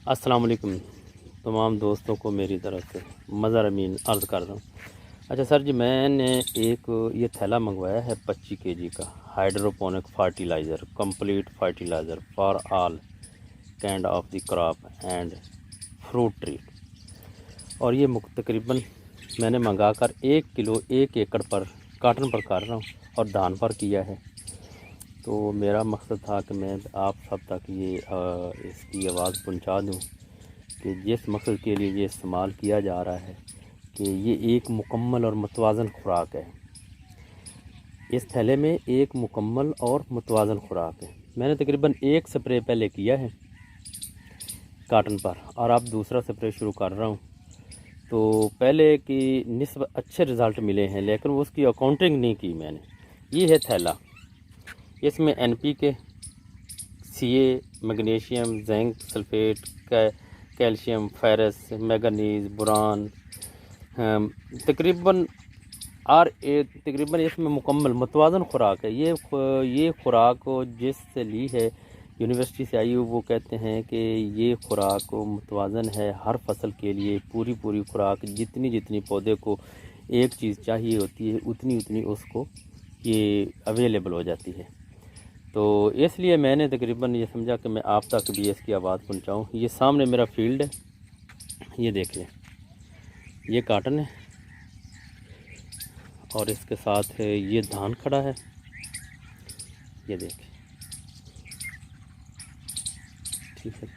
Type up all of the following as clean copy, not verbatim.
अस्सलाम वालेकुम तमाम दोस्तों को मेरी तरफ से मज़हर अमीन अर्ज़ करता हूँ। अच्छा सर जी, मैंने एक ये थैला मंगवाया है 25 केजी का hydroponic fertiliser, complete fertiliser for all kind of the crop and fruit tree. और ये तकरीबन मैंने मंगा कर 1 किलो 1 एकड़ पर काटन पर कर रहा हूँ और धान पर किया है। तो मेरा मकसद था कि मैं आप सब तक ये इसकी आवाज़ पहुंचा दूं कि जिस मकसद के लिए ये इस्तेमाल किया जा रहा है कि ये एक मुकम्मल और मुतवाज़न खुराक है। इस थैले में एक मुकम्मल और मुतवाज़न खुराक है। मैंने तकरीबन एक स्प्रे पहले किया है काटन पर और अब दूसरा स्प्रे शुरू कर रहा हूँ। तो पहले की निस्बत अच्छे रिज़ल्ट मिले हैं, लेकिन उसकी अकाउंटिंग नहीं की मैंने। ये है थैला, इसमें NPK, CA, magnesium, zinc sulphate, calcium, ferrous, manganese, boron, तकरीबन तकरीबन इसमें मुकम्मल मुतवाज़न खुराक है। ये खुराक जिससे ली है यूनिवर्सिटी से आई, वो कहते हैं कि ये खुराक मुतवाज़न है हर फसल के लिए। पूरी खुराक जितनी जितनी पौधे को एक चीज़ चाहिए होती है उतनी उतनी उसको ये अवेलेबल हो जाती है। तो इसलिए मैंने तकरीबन ये समझा कि मैं आप तक भी इसकी आवाज़ पहुंचाऊं। ये सामने मेरा फील्ड है, ये देखिए, ये काटन है और इसके साथ ये धान खड़ा है, ये देखिए, ठीक है।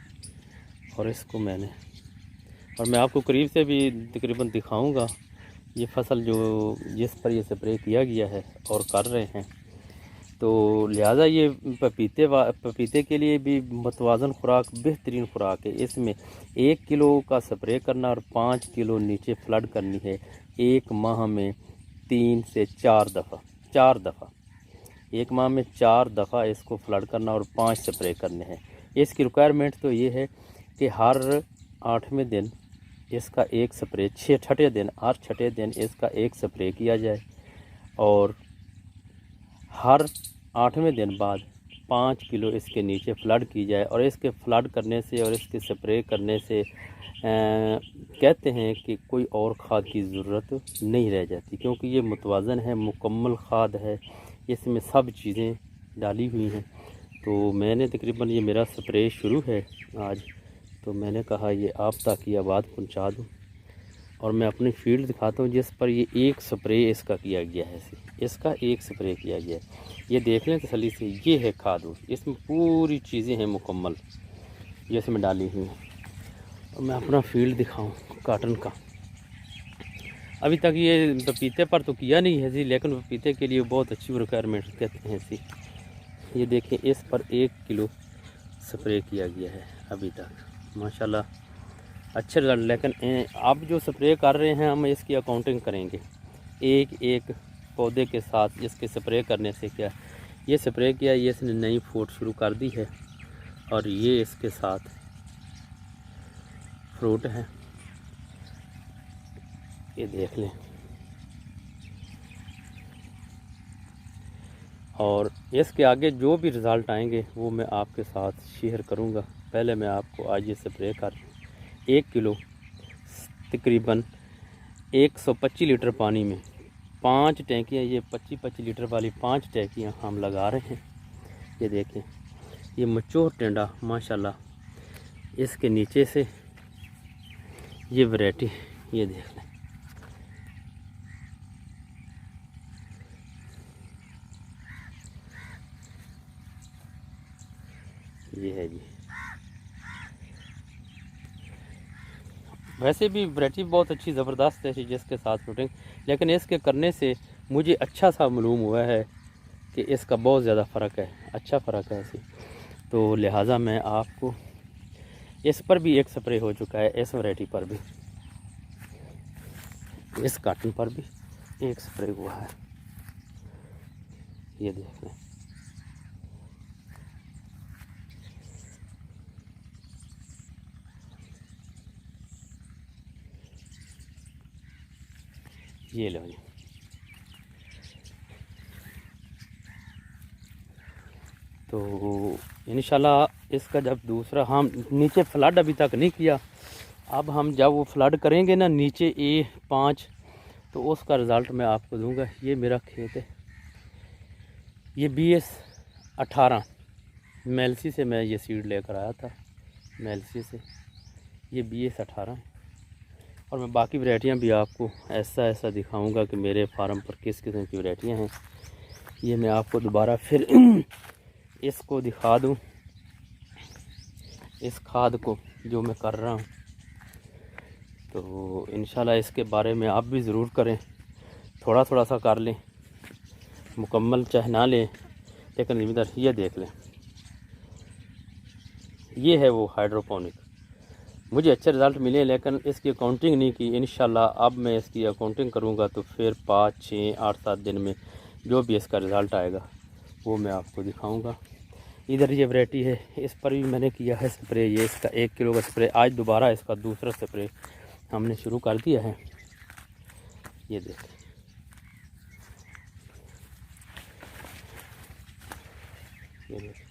और इसको मैं आपको करीब से भी तकरीबन दिखाऊंगा ये फसल जिस पर ये स्प्रे किया गया है और कर रहे हैं। तो लिहाजा ये पपीते के लिए भी मुतवाज़न खुराक बेहतरीन खुराक है। इसमें 1 किलो का स्प्रे करना और 5 किलो नीचे फ्लड करनी है एक माह में 3 से 4 दफ़ा। एक माह में 4 दफ़ा इसको फ्लड करना और 5 स्प्रे करने हैं। इसकी रिक्वायरमेंट तो ये है कि हर 8वें दिन इसका एक स्प्रे, छठे दिन इसका एक स्प्रे किया जाए और हर 8वें दिन बाद 5 किलो इसके नीचे फ्लड की जाए। और इसके फ्लड करने से और इसके स्प्रे करने से कहते हैं कि कोई और खाद की ज़रूरत नहीं रह जाती, क्योंकि ये मुतवाज़न है, मुकम्मल खाद है, इसमें सब चीज़ें डाली हुई हैं। तो मैंने तकरीबन ये मेरा स्प्रे शुरू है आज, तो मैंने कहा ये आप तक ये आवाज़ पहुंचा दूं। और मैं अपनी फील्ड दिखाता हूँ जिस पर ये एक स्प्रे इसका किया गया है, इसका एक स्प्रे किया गया है। ये देख लें तसल्ली से, ये है खाद, इसमें पूरी चीज़ें हैं मुकम्मल ये इसमें डाली हुई हैं। और मैं अपना फील्ड दिखाऊं काटन का, अभी तक ये पपीते पर तो किया नहीं है जी, लेकिन पपीते के लिए बहुत अच्छी रिक्वायरमेंट कहते हैं जी। ये देखें, इस पर 1 किलो स्प्रे किया गया है अभी तक, माशाल्लाह अच्छे रिजल्ट। लेकिन अब जो स्प्रे कर रहे हैं हम इसकी अकाउंटिंग करेंगे एक एक पौधे के साथ। इसके स्प्रे करने से क्या, ये स्प्रे किया, ये इसने नई फूट शुरू कर दी है और ये इसके साथ फ्रूट है, ये देख लें। और इसके आगे जो भी रिज़ल्ट आएंगे वो मैं आपके साथ शेयर करूंगा। पहले मैं आपको आज ये स्प्रे कर 1 किलो तकरीबन 125 लीटर पानी में 5 टैंकियाँ, ये 25-25 लीटर वाली 5 टैंकियाँ हम लगा रहे हैं। ये देखें, ये मचोर टेंडा माशाल्लाह, इसके नीचे से ये वैरायटी, ये देख लें, ये है जी। वैसे भी वैरायटी बहुत अच्छी ज़बरदस्त है जिसके साथ फ्रूटिंग, लेकिन इसके करने से मुझे अच्छा सा मालूम हुआ है कि इसका बहुत ज़्यादा फ़र्क है, अच्छा फ़र्क है ऐसी। तो लिहाजा मैं आपको इस पर भी एक स्प्रे हो चुका है, इस वैरायटी पर भी, इस काटन पर भी एक स्प्रे हुआ है, ये देख लें। ये लो जी, तो इंशाल्लाह इसका जब दूसरा हम नीचे फ्लड अभी तक नहीं किया, अब हम जब वो फ्लड करेंगे ना नीचे A5, तो उसका रिज़ल्ट मैं आपको दूंगा। ये मेरा खेत है, ये BS18 मेलसी से मैं ये सीड लेकर आया था, मेलसी से। ये BS18, और मैं बाकी वैरायटियाँ भी आपको ऐसा ऐसा दिखाऊंगा कि मेरे फार्म पर किस किस्म की वैरायटियाँ हैं। ये मैं आपको दोबारा फिर इसको दिखा दूँ, इस खाद को जो मैं कर रहा हूँ। तो इंशाल्लाह इसके बारे में आप भी ज़रूर करें, थोड़ा थोड़ा सा कर लें, मुकम्मल चाहे ना लें, लेकिन ज़मींदार ये देख लें। ये है वो हाइड्रोपोनिक। मुझे अच्छे रिज़ल्ट मिले, लेकिन इसकी अकाउंटिंग नहीं की। इंशाल्लाह अब मैं इसकी अकाउंटिंग करूँगा तो फिर 5, 6, 8, 7 दिन में जो भी इसका रिज़ल्ट आएगा वो मैं आपको दिखाऊँगा। इधर ये वैरायटी है, इस पर भी मैंने किया है स्प्रे। ये इसका 1 किलो का स्प्रे, आज दोबारा इसका दूसरा स्प्रे हमने शुरू कर दिया है। ये देखें, ये देखें,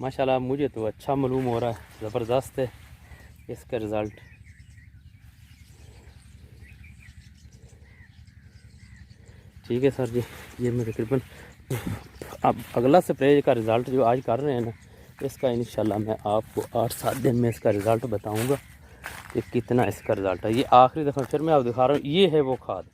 माशाल्लाह मुझे तो अच्छा मालूम हो रहा है, ज़बरदस्त है इसका रिज़ल्ट। ठीक है सर जी, ये मैं तकरीबन अब अगला स्प्रे का रिज़ल्ट जो आज कर रहे हैं ना, इसका इंशाल्लाह मैं आपको 8-7 दिन में इसका रिज़ल्ट बताऊंगा कि कितना इसका रिज़ल्ट है। ये आखिरी दफ़ा फिर मैं आपको दिखा रहा हूँ, ये है वो खाद।